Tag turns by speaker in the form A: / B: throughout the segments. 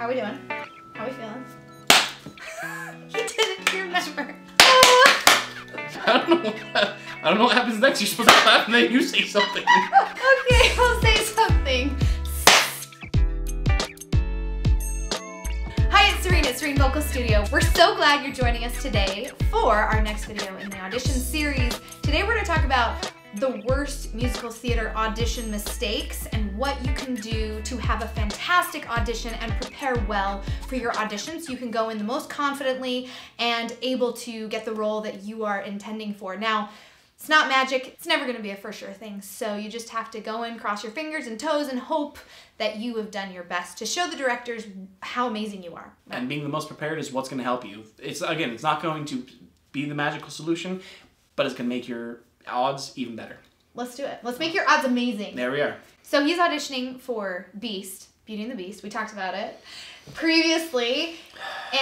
A: How we doing? How we feeling? He didn't remember.
B: I don't know what happens next. You're supposed to clap and then you say something.
A: Okay, I'll say something. Hi, it's Serena, Serene Vocal Studio. We're so glad you're joining us today for our next video in the audition series. Today we're going to talk about the worst musical theater audition mistakes and what you can do to have a fantastic audition and prepare well for your audition so you can go in the most confidently and able to get the role that you are intending for. Now, it's not magic. It's never going to be a for sure thing. So you just have to go in, cross your fingers and toes, and hope that you have done your best to show the directors how amazing you are.
B: And being the most prepared is what's going to help you. It's not going to be the magical solution, but it's going to make your odds even better.
A: Let's do it. Let's make your odds amazing.
B: There we are.
A: So he's auditioning for Beast, Beauty and the Beast. We talked about it previously,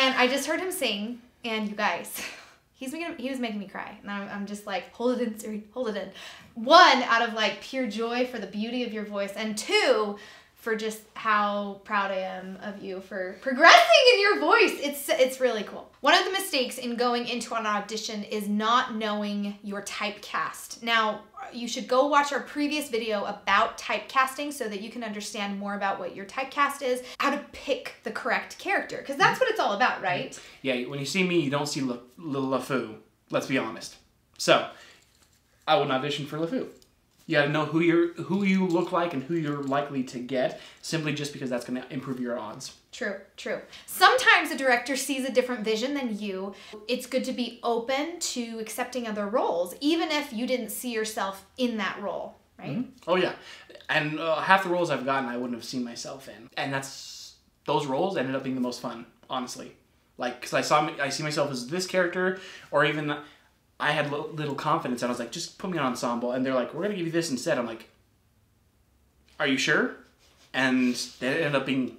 A: and I just heard him sing, and you guys, he was making me cry, and I'm just like, hold it in, Siri, hold it in. One, out of like pure joy for the beauty of your voice, and two, for just how proud I am of you for progressing in your voice. It's really cool. One of the mistakes in going into an audition is not knowing your typecast. Now, you should go watch our previous video about typecasting so that you can understand more about what your typecast is, how to pick the correct character, because that's what it's all about, right?
B: Yeah, when you see me, you don't see Little LeFou. Let's be honest. So, I wouldn't audition for LeFou. You gotta know who you look like and who you're likely to get, simply just because that's gonna improve your odds.
A: True, true. Sometimes a director sees a different vision than you. It's good to be open to accepting other roles, even if you didn't see yourself in that role, right?
B: Mm-hmm. Oh yeah, and half the roles I've gotten I wouldn't have seen myself in, and those roles ended up being the most fun, honestly. Like, cause I see myself as this character, or even I had little confidence, and I was like, just put me on ensemble. And they're like, we're going to give you this instead. I'm like, are you sure? And it ended up being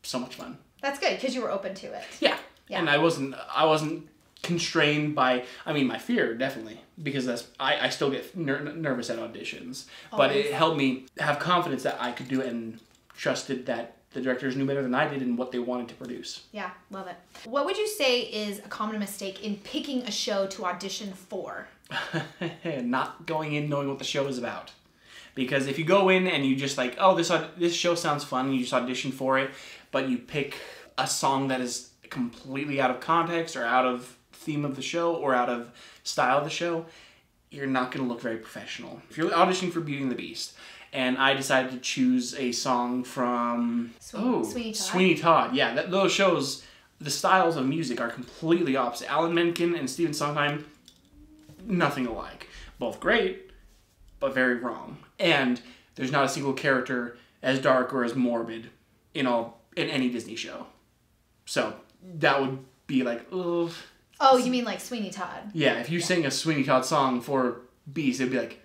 B: so much fun.
A: That's good, because you were open to it.
B: Yeah. And I wasn't constrained by, my fear, definitely. Because I still get nervous at auditions. Always. But it helped me have confidence that I could do it and trusted that the directors knew better than I did in what they wanted to produce.
A: Yeah, love it. What would you say is a common mistake in picking a show to audition for?
B: Not going in knowing what the show is about. Because if you go in and you just like, oh, this show sounds fun, and you just audition for it, but you pick a song that is completely out of context or out of theme of the show or out of style of the show, you're not going to look very professional. If you're auditioning for Beauty and the Beast, and I decided to choose a song from Sweeney Todd. Yeah, those shows, the styles of music are completely opposite. Alan Menken and Stephen Sondheim, nothing alike. Both great, but very wrong. And there's not a single character as dark or as morbid in any Disney show. So that would be like, ugh.
A: Oh, you mean like Sweeney Todd?
B: Yeah, if you sing a Sweeney Todd song for Beast, it'd be like,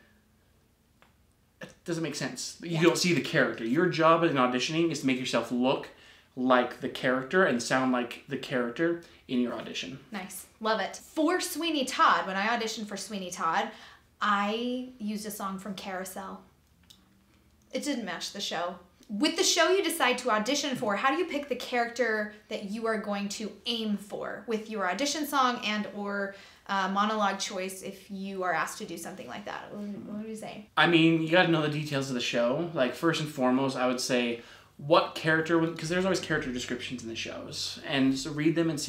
B: it doesn't make sense. You don't see the character. Your job in auditioning is to make yourself look like the character and sound like the character in your audition. Nice.
A: Love it. For Sweeney Todd, when I auditioned for Sweeney Todd, I used a song from Carousel. It didn't match the show. With the show you decide to audition for, how do you pick the character that you are going to aim for with your audition song and or monologue choice if you are asked to do something like that? What do you say?
B: You got to know the details of the show. Like, first and foremost, I would say what character, because there's always character descriptions in the shows, and so read them and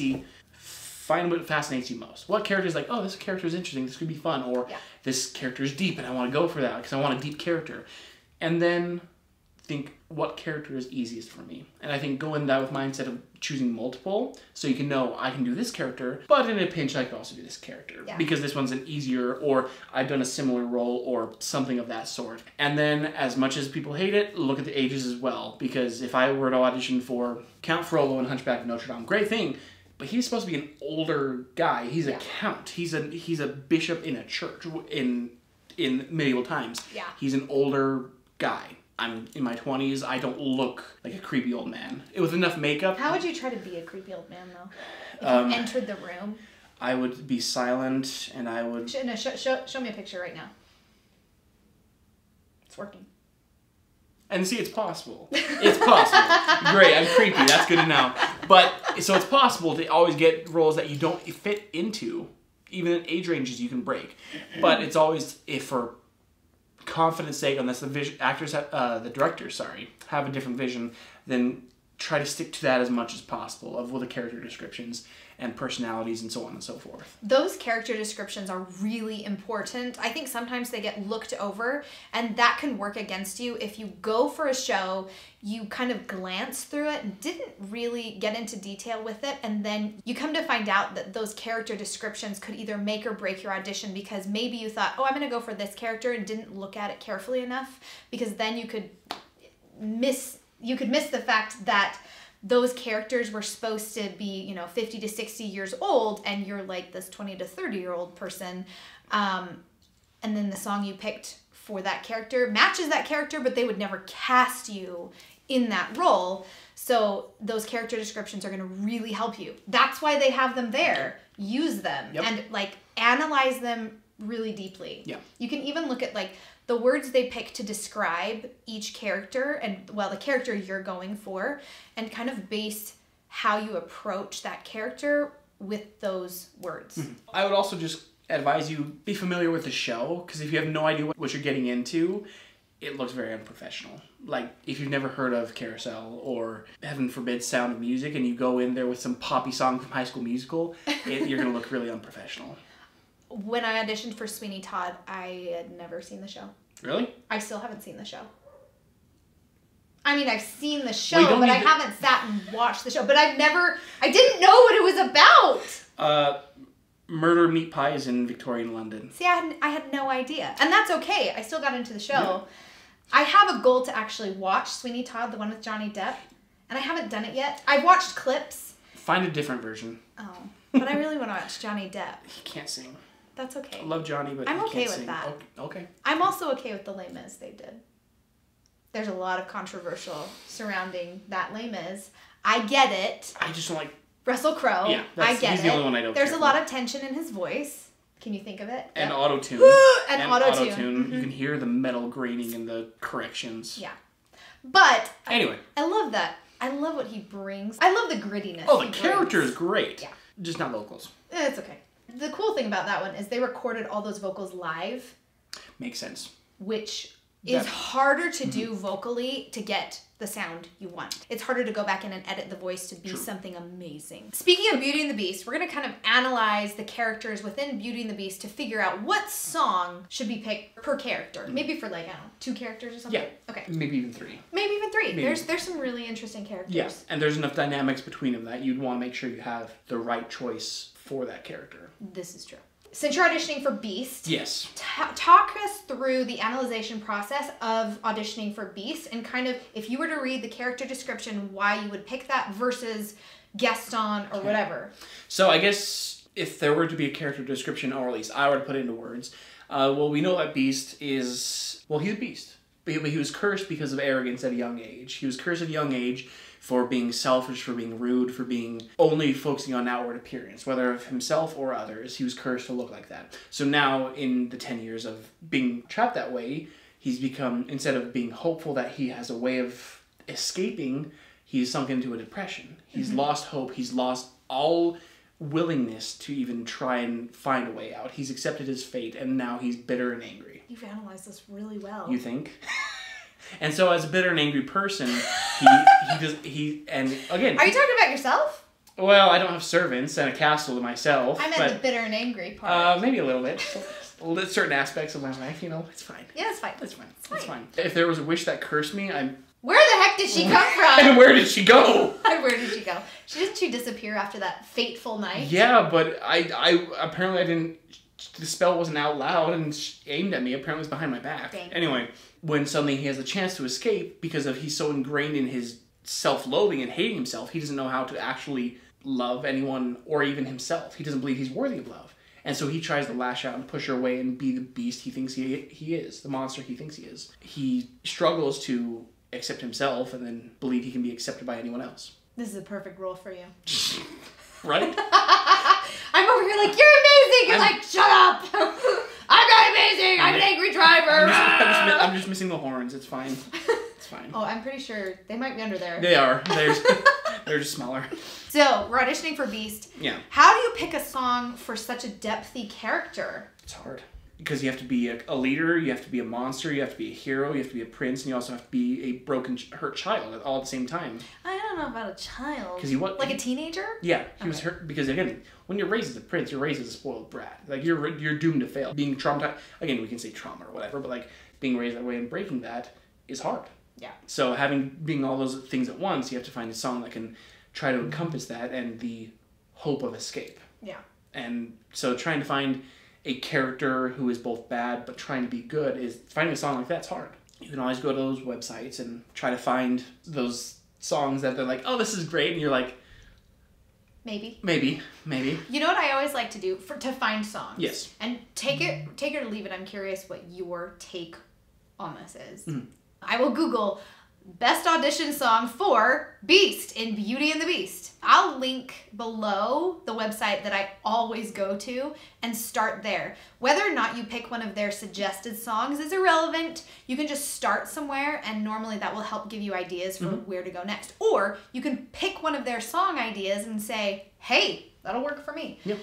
B: find what fascinates you most. What character is like, oh, this character is interesting, this could be fun, or this character is deep and I want to go for that because I want a deep character. And then think what character is easiest for me. And I think go in that with mindset of choosing multiple so you can know I can do this character, but in a pinch I can also do this character because this one's an easier, or I've done a similar role or something of that sort. And then as much as people hate it, look at the ages as well, because if I were to audition for Count Frollo in Hunchback of Notre Dame, great thing, but he's supposed to be an older guy. He's a count. He's a bishop in a church in medieval times. Yeah. He's an older guy. I'm in my 20s. I don't look like a creepy old man. With enough makeup.
A: How would you try to be a creepy old man, though? If you entered the room?
B: I would be silent, and I would...
A: Show me a picture right now. It's working.
B: And see, it's possible. It's possible. Great, I'm creepy. That's good to know. But, so it's possible to always get roles that you don't fit into, even in age ranges you can break. But it's always, if for confidence sake, unless the the directors, have a different vision, then try to stick to that as much as possible of the character descriptions and personalities and so on and so forth.
A: Those character descriptions are really important. I think sometimes they get looked over, and that can work against you if you go for a show, you kind of glance through it and didn't really get into detail with it, and then you come to find out that those character descriptions could either make or break your audition, because maybe you thought, oh, I'm going to go for this character, and didn't look at it carefully enough, because then you could miss the fact that those characters were supposed to be, 50 to 60 years old, and you're like this 20 to 30-year-old person. And then the song you picked for that character matches that character, but they would never cast you in that role. So those character descriptions are going to really help you. That's why they have them there. Use them and analyze them really deeply.
B: Yeah.
A: You can even look at the words they pick to describe each character and, the character you're going for, and kind of base how you approach that character with those words.
B: Mm-hmm. I would also just advise you be familiar with the show, because if you have no idea what you're getting into, it looks very unprofessional. Like, if you've never heard of Carousel or, heaven forbid, Sound of Music, and you go in there with some poppy song from High School Musical, you're going to look really unprofessional.
A: When I auditioned for Sweeney Todd, I had never seen the show.
B: Really?
A: I still haven't seen the show. I mean, I've seen the show, but I haven't sat and watched the show. But I didn't know what it was about.
B: Murder Meat Pies in Victorian London.
A: See, I had no idea. And that's okay. I still got into the show. Yeah. I have a goal to actually watch Sweeney Todd, the one with Johnny Depp. And I haven't done it yet. I've watched clips.
B: Find a different version.
A: Oh. But I really want to watch Johnny Depp.
B: He can't sing.
A: That's okay.
B: I love Johnny, but
A: I'm okay
B: with
A: sing. That.
B: Okay.
A: I'm also okay with the Les Mis they did. There's a lot of controversial surrounding that Les Mis. I get it.
B: I just don't like
A: Russell Crowe.
B: Yeah,
A: I get
B: he's the only one I don't.
A: There's a lot of tension in his voice. Can you think of it?
B: And auto-tune.
A: and auto-tune. Mm-hmm.
B: You can hear the metal grating and the corrections.
A: Yeah. But
B: anyway,
A: I love that. I love what he brings. I love the grittiness.
B: Oh, the character is great.
A: Yeah.
B: Just not vocals.
A: It's okay. The cool thing about that one is they recorded all those vocals live.
B: Makes sense.
A: Which is harder to do vocally to get the sound you want. It's harder to go back in and edit the voice to be something amazing. Speaking of Beauty and the Beast, we're going to kind of analyze the characters within Beauty and the Beast to figure out what song should be picked per character. Maybe for 2 characters or something?
B: Yeah.
A: Okay.
B: Maybe even 3.
A: Maybe even 3. There's some really interesting characters.
B: Yeah, and there's enough dynamics between them that you'd want to make sure you have the right choice for that character.
A: This is true. Since you're auditioning for Beast,
B: yes,
A: talk us through the analyzation process of auditioning for Beast, and kind of, if you were to read the character description, why you would pick that versus Gaston or whatever.
B: So I guess if there were to be a character description, or at least I were to put it into words, we know that Beast is, he's a beast. But he was cursed because of arrogance at a young age. He was cursed at a young age for being selfish, for being rude, for being only focusing on outward appearance, whether of himself or others. He was cursed to look like that. So now, in the 10 years of being trapped that way, he's become, instead of being hopeful that he has a way of escaping, he's sunk into a depression. He's lost hope. He's lost all willingness to even try and find a way out. He's accepted his fate, and now he's bitter and angry.
A: You've analyzed this really well.
B: You think? And so, as a bitter and angry person, and again...
A: Are you talking about yourself?
B: Well, I don't have servants and a castle to myself.
A: I meant the bitter and angry part.
B: Maybe a little bit. Certain aspects of my life, it's fine.
A: Yeah, it's fine.
B: It's fine. It's fine. If there was a wish that cursed me,
A: Where the heck did she come from?
B: And where did she go?
A: Where did she go? Didn't she disappear after that fateful night?
B: Yeah, but I apparently I didn't... The spell wasn't out loud and aimed at me. Apparently it was behind my back.
A: Dang.
B: Anyway, when suddenly he has a chance to escape because he's so ingrained in his self-loathing and hating himself, he doesn't know how to actually love anyone or even himself. He doesn't believe he's worthy of love. And so he tries to lash out and push her away and be the beast he thinks he is, the monster he thinks he is. He struggles to accept himself and then believe he can be accepted by anyone else.
A: This is a perfect role for you.
B: Right?
A: I'm over here like, you're amazing! You're like, shut up! I'm not amazing! I'm an angry driver!
B: I'm just missing the horns. It's fine. It's fine.
A: Oh, I'm pretty sure they might be under there.
B: They are. They're just smaller.
A: So, we're auditioning for Beast.
B: Yeah.
A: How do you pick a song for such a depthy character?
B: It's hard. Because you have to be a leader, you have to be a monster, you have to be a hero, you have to be a prince, and you also have to be a broken, hurt child all at the same time.
A: I don't know about a child.
B: Because
A: like a teenager?
B: Yeah, he was hurt because again, when you're raised as a prince, you're raised as a spoiled brat. Like you're doomed to fail. Being traumatized, again, we can say trauma or whatever, but like being raised that way and breaking that is hard.
A: Yeah.
B: So being all those things at once, you have to find a song that can try to encompass that and the hope of escape.
A: Yeah.
B: And so trying to find a character who is both bad but trying to be good is finding a song like that's hard. You can always go to those websites and try to find those songs that they're like, oh, this is great, and you're like, maybe.
A: You know what I always like to do to find songs?
B: Yes.
A: And take it or leave it. I'm curious what your take on this is.
B: Mm.
A: I will Google best audition song for Beast in Beauty and the Beast. I'll link below the website that I always go to and start there. Whether or not you pick one of their suggested songs is irrelevant. You can just start somewhere, and normally that will help give you ideas for where to go next. Or you can pick one of their song ideas and say, hey, that'll work for me.
B: Yep.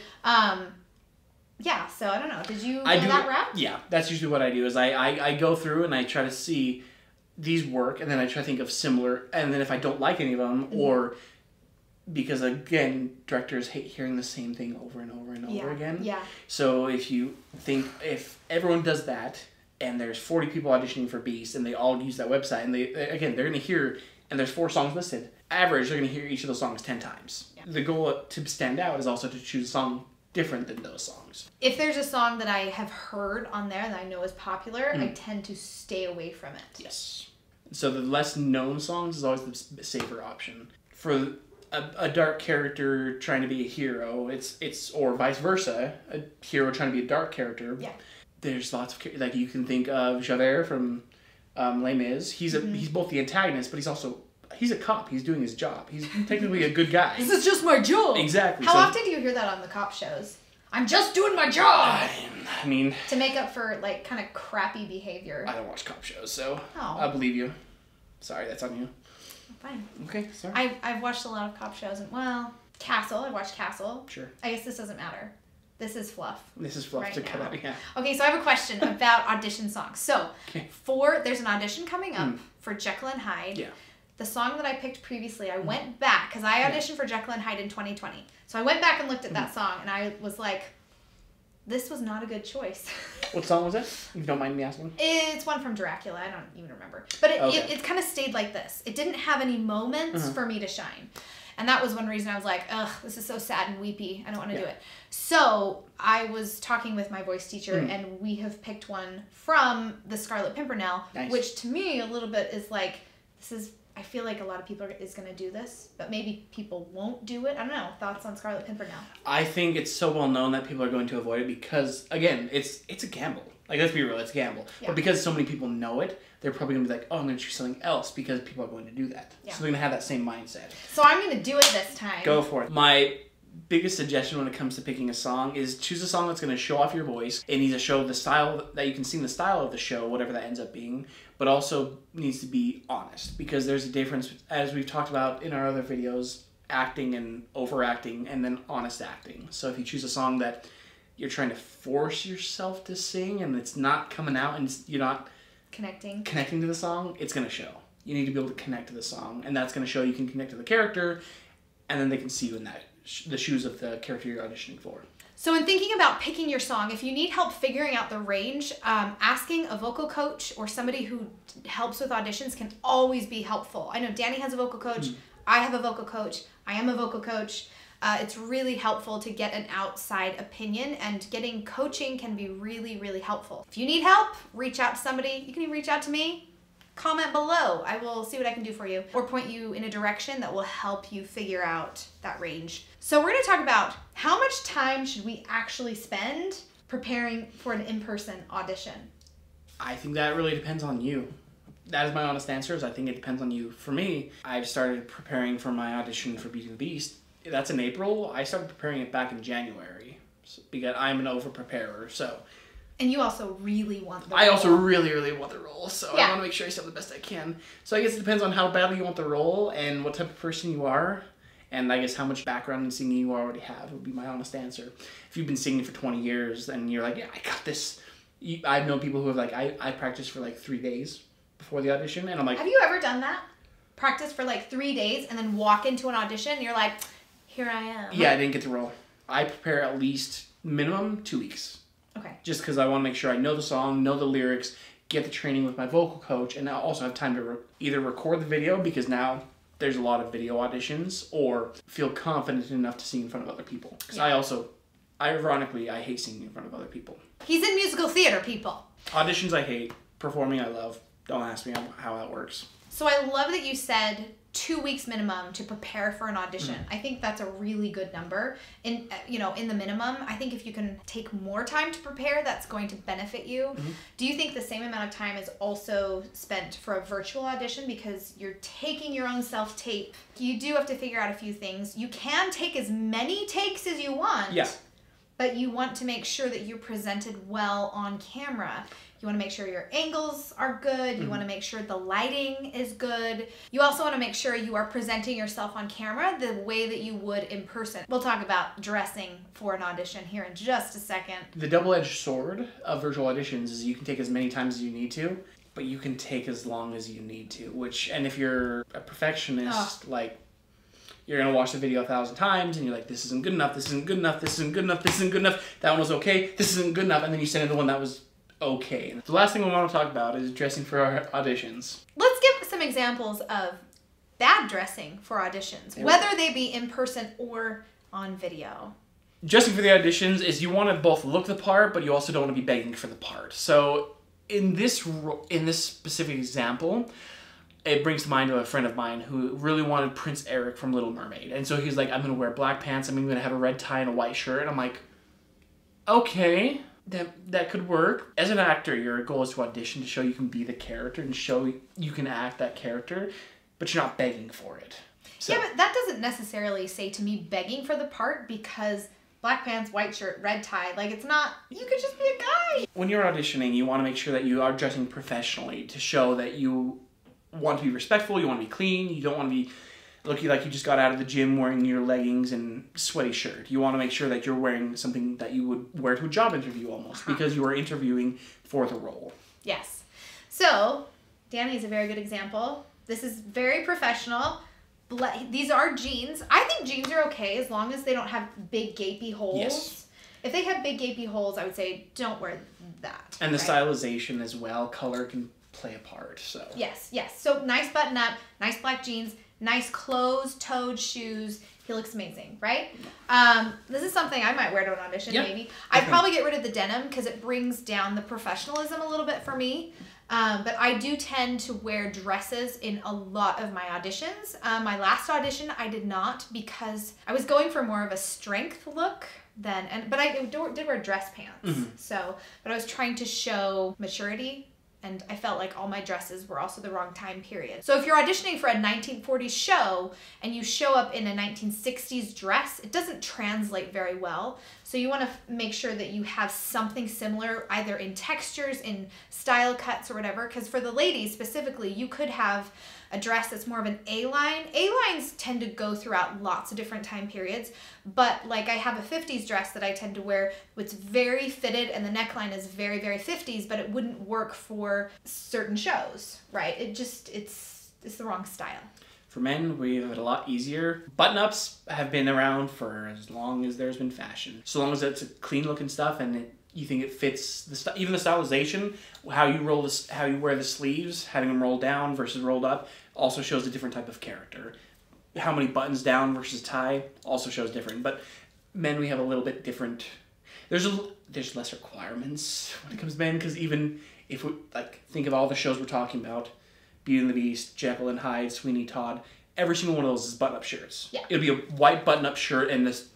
A: Yeah, so I don't know. Did you go that route?
B: Yeah, that's usually what I do is I go through and I try to see these work, and then I try to think of similar, and then if I don't like any of them, or because again, directors hate hearing the same thing over and over and over again.
A: Yeah.
B: So if everyone does that, and there's 40 people auditioning for Beast, and they all use that website, and they're going to hear, and there's 4 songs listed, average, they're going to hear each of those songs 10 times. Yeah. The goal to stand out is also to choose a song different than those songs.
A: If there's a song that I have heard on there that I know is popular, I tend to stay away from it.
B: Yes. So the less known songs is always the safer option. For a dark character trying to be a hero, it's or vice versa, a hero trying to be a dark character. Yeah. There's lots of, like, you can think of Javert from Les Mis. He's both the antagonist, but he's a cop. He's doing his job. He's technically a good guy.
A: This is just my job.
B: Exactly.
A: How often do you hear that on the cop shows? I'm just doing my job.
B: I mean,
A: to make up for like kind of crappy behavior.
B: I don't watch cop shows, so I believe you. Sorry, that's on you.
A: Fine.
B: Okay, sorry.
A: I've watched a lot of cop shows, and Castle. I watched Castle.
B: Sure.
A: I guess this doesn't matter. This is fluff.
B: This is fluff to cut out, yeah.
A: Okay, so I have a question about audition songs. So, there's an audition coming up for Jekyll and Hyde.
B: Yeah.
A: The song that I picked previously, I went back, because I auditioned for Jekyll and Hyde in 2020. So I went back and looked at that song, and I was like, this was not a good choice.
B: What song was it? If you don't mind me asking.
A: It's one from Dracula. I don't even remember. But it kind of stayed like this. It didn't have any moments for me to shine. And that was one reason I was like, ugh, this is so sad and weepy. I don't want to do it. So I was talking with my voice teacher, and we have picked one from the Scarlet Pimpernel, which to me a little bit is like, I feel like a lot of people is going to do this, but maybe people won't do it. I don't know. Thoughts on Scarlet Pimpernel?
B: I think it's so well known that people are going to avoid it because, again, it's a gamble. Like, let's be real, it's a gamble. Yeah. But because so many people know it, they're probably going to be like, oh, I'm going to choose something else because people are going to do that. Yeah. So they're going to have that same mindset.
A: So I'm going to do it this time.
B: Go for it. My biggest suggestion when it comes to picking a song is choose a song that's going to show off your voice. It needs to show the style, that you can sing the style of the show, whatever that ends up being, but also needs to be honest because there's a difference, as we've talked about in our other videos, acting and overacting and then honest acting. So if you choose a song that you're trying to force yourself to sing and it's not coming out and you're not connecting to the song, it's going to show. You need to be able to connect to the song, and that's going to show you can connect to the character, and then they can see you in that the shoes of the character you're auditioning for.
A: So in thinking about picking your song, if you need help figuring out the range, asking a vocal coach or somebody who helps with auditions can always be helpful. I know Danny has a vocal coach. I have a vocal coach. I am a vocal coach. It's really helpful to get an outside opinion, and getting coaching can be really, really helpful. If you need help, reach out to somebody. You can even reach out to me. Comment below. I will see what I can do for you or point you in a direction that will help you figure out that range. So we're going to talk about how much time should we actually spend preparing for an in-person audition? I
B: think that really depends on you. That is my honest answer. I think it depends on you. For me, I've started preparing for my audition for Beauty and the Beast. That's in April. I started preparing it back in January because I'm an over-preparer. So
A: And you also really want the role.
B: I also really, really want the role, so
A: Yeah.
B: I want to make sure I sound the best I can. So I guess it depends on how badly you want the role and what type of person you are, and I guess how much background in singing you already have would be my honest answer. If you've been singing for 20 years and you're like, yeah, I got this. I've known people who have like, I practiced for like 3 days before the audition, and I'm like...
A: Have you ever done that? Practice for like 3 days and then walk into an audition and you're like, here I am.
B: Yeah, I didn't get the role. I prepare at least minimum 2 weeks.
A: Okay.
B: Just because I want to make sure I know the song, know the lyrics, get the training with my vocal coach, and I also have time to either record the video, because now there's a lot of video auditions, or feel confident enough to sing in front of other people. Because I also, ironically, I hate singing in front of other people.
A: He's in musical theater, people.
B: Auditions I hate. Performing I love. Don't ask me how that works.
A: So I love that you said 2 weeks minimum to prepare for an audition. I think that's a really good number. In the minimum, I think if you can take more time to prepare, that's going to benefit you. Do you think the same amount of time is also spent for a virtual audition, because you're taking your own self-tape? You do have to figure out a few things. You can take as many takes as you want.
B: Yeah.
A: But you want to make sure that you're presented well on camera. You want to make sure your angles are good. You want to make sure the lighting is good. You also want to make sure you are presenting yourself on camera the way that you would in person. We'll talk about dressing for an audition here in just a second.
B: The double-edged sword of virtual auditions is you can take as many times as you need to, but you can take as long as you need to. And if you're a perfectionist, like, you're going to watch the video 1,000 times, and you're like, this isn't good enough, this isn't good enough, this isn't good enough, this isn't good enough, that one was okay, this isn't good enough, and then you send in the one that was okay. The last thing we want to talk about is dressing for our auditions.
A: Let's give some examples of bad dressing for auditions, whether they be in person or on video.
B: Dressing for the auditions is you want to both look the part, but you also don't want to be begging for the part. So in this specific example, it brings to mind a friend of mine who really wanted Prince Eric from Little Mermaid. And so he's like, I'm going to wear black pants, I'm going to have a red tie and a white shirt. And I'm like, okay, that could work. As an actor, your goal is to audition to show you can be the character and show you can act that character, but you're not begging for it. So,
A: yeah, but that doesn't necessarily say to me begging for the part, because black pants, white shirt, red tie, like, it's not, you could just be a guy.
B: when you're auditioning, you want to make sure that you are dressing professionally to show that you want to be respectful, you want to be clean, you don't want to be looking like you just got out of the gym wearing your leggings and sweaty shirt. You want to make sure that you're wearing something that you would wear to a job interview almost, because you are interviewing for the role.
A: Yes. So, Danny is a very good example. This is very professional. These are jeans. I think jeans are okay as long as they don't have big gapy holes.
B: Yes.
A: If they have big gapy holes, I would say don't wear that.
B: And the stylization as well, color can play a part. So
A: yes. So nice button up, nice black jeans, nice closed-toed shoes. He looks amazing, right? This is something I might wear to an audition, maybe. I'd probably get rid of the denim because it brings down the professionalism a little bit for me. But I do tend to wear dresses in a lot of my auditions. My last audition, I did not, because I was going for more of a strength look but I did wear dress pants. Mm-hmm. But I was trying to show maturity, and I felt like all my dresses were also the wrong time period. So if you're auditioning for a 1940s show and you show up in a 1960s dress, it doesn't translate very well. So you want to make sure that you have something similar, either in textures, in style cuts, or whatever. Because for the ladies specifically, you could have a dress that's more of an A-line. A-lines tend to go throughout lots of different time periods, but like I have a 50s dress that I tend to wear, it's very fitted and the neckline is very, very 50s, but it wouldn't work for certain shows, right? It's the wrong style.
B: for men, we have it a lot easier. Button-ups have been around for as long as there's been fashion. So long as it's a clean looking stuff and you think it fits even the stylization, how you wear the sleeves, having them rolled down versus rolled up, also shows a different type of character. How many buttons down versus tie also shows different. But men, we have a little bit different. There's less requirements when it comes to men, because even if we think of all the shows we're talking about, Beauty and the Beast, Jekyll and Hyde, Sweeney Todd, every single one of those is button-up shirts. Yeah. It'll be a white button-up shirt and this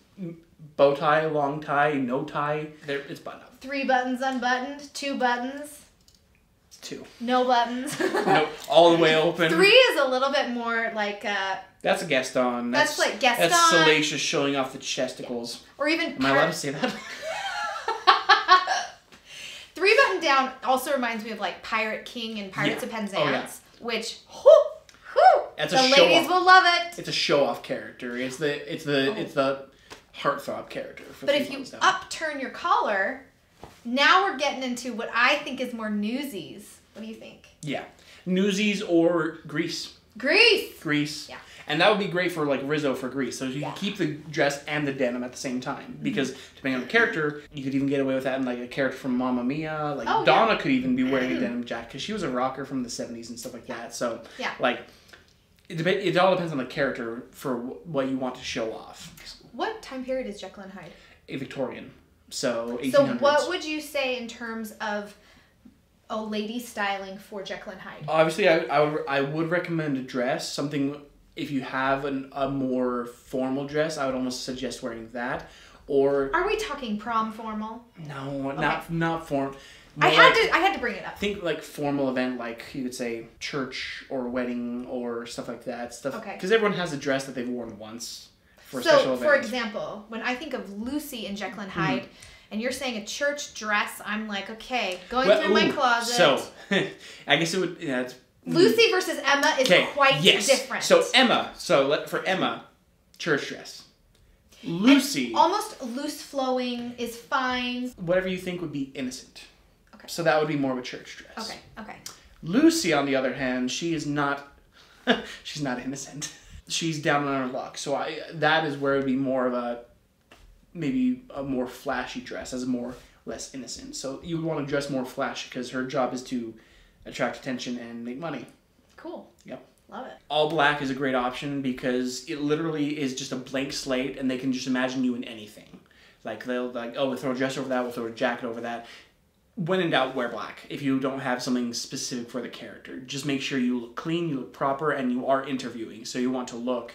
B: bow tie, long tie, no tie. It's button-up.
A: 3 buttons unbuttoned, 2 buttons.
B: 2.
A: No buttons.
B: No, all the way open.
A: 3 is a little bit more like
B: That's a Gaston.
A: That's like Gaston.
B: That's salacious, showing off the chesticles.
A: Yeah. Or even.
B: Am I allowed to say that?
A: 3 down also reminds me of like Pirate King and Pirates of Penzance, which
B: That's
A: the ladies will love it.
B: It's a show-off character. It's the heartthrob character.
A: But if you upturn your collar, now we're getting into what I think is more Newsies. What do you think?
B: Yeah, Newsies or Grease.
A: Grease. Yeah.
B: And that would be great for like Rizzo for Grease. So you can keep the dress and the denim at the same time. Because depending on the character, you could even get away with that in like a character from Mamma Mia. Like Donna could even be wearing a denim jacket because she was a rocker from the 70s and stuff like that. So like it all depends on the character for what you want to show off.
A: What time period is Jekyll and Hyde?
B: A Victorian. So 1800s.
A: So what would you say in terms of a lady styling for Jekyll and Hyde?
B: Obviously, I would recommend a dress. Something, if you have a more formal dress, I would almost suggest wearing that. Or
A: are we talking prom formal?
B: No, not formal.
A: I had to bring it up.
B: Think like formal event, like you would say church or wedding or stuff like that.
A: Okay.
B: Because everyone has a dress that they've worn once for a special event.
A: So, for example, when I think of Lucy in Jekyll and Hyde, and you're saying a church dress, I'm like, okay, going through my closet.
B: So, I guess it would. Yeah,
A: Lucy versus Emma is quite different.
B: So for Emma, church dress. Lucy,
A: and almost loose flowing is fine.
B: Whatever you think would be innocent.
A: Okay.
B: So that would be more of a church dress.
A: Okay.
B: Lucy, on the other hand, she is not. She's not innocent. She's down on her luck. So that is where it would be more of maybe a more flashy dress, as less innocent. So you would want to dress more flashy because her job is to attract attention and make money.
A: Cool.
B: Yep.
A: Love it.
B: All black is a great option because it literally is just a blank slate and they can just imagine you in anything. Like they'll we'll throw a dress over that, we'll throw a jacket over that. When in doubt, wear black. If you don't have something specific for the character, just make sure you look clean, you look proper, and you are interviewing. So you want to look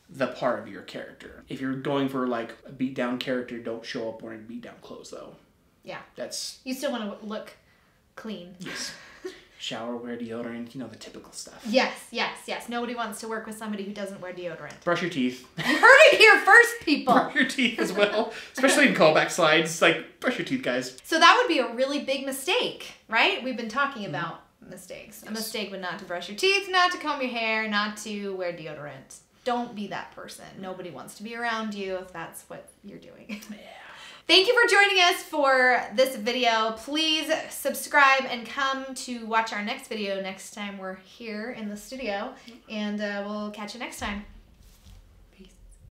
B: the part of your character. If you're going for like a beat down character, don't show up wearing beat down clothes though.
A: Yeah.
B: You
A: still want to look clean.
B: Yes. Shower, wear deodorant, the typical stuff.
A: Yes. Nobody wants to work with somebody who doesn't wear deodorant.
B: Brush your teeth.
A: You heard it here first, people.
B: Brush your teeth as well. Especially in callback slides. Like, brush your teeth, guys.
A: So that would be a really big mistake, right? We've been talking about mistakes. Yes. A mistake would not to brush your teeth, not to comb your hair, not to wear deodorant. Don't be that person. Nobody wants to be around you if that's what you're doing. Yeah. Thank you for joining us for this video. Please subscribe and come to watch our next video next time we're here in the studio. And we'll catch you next time.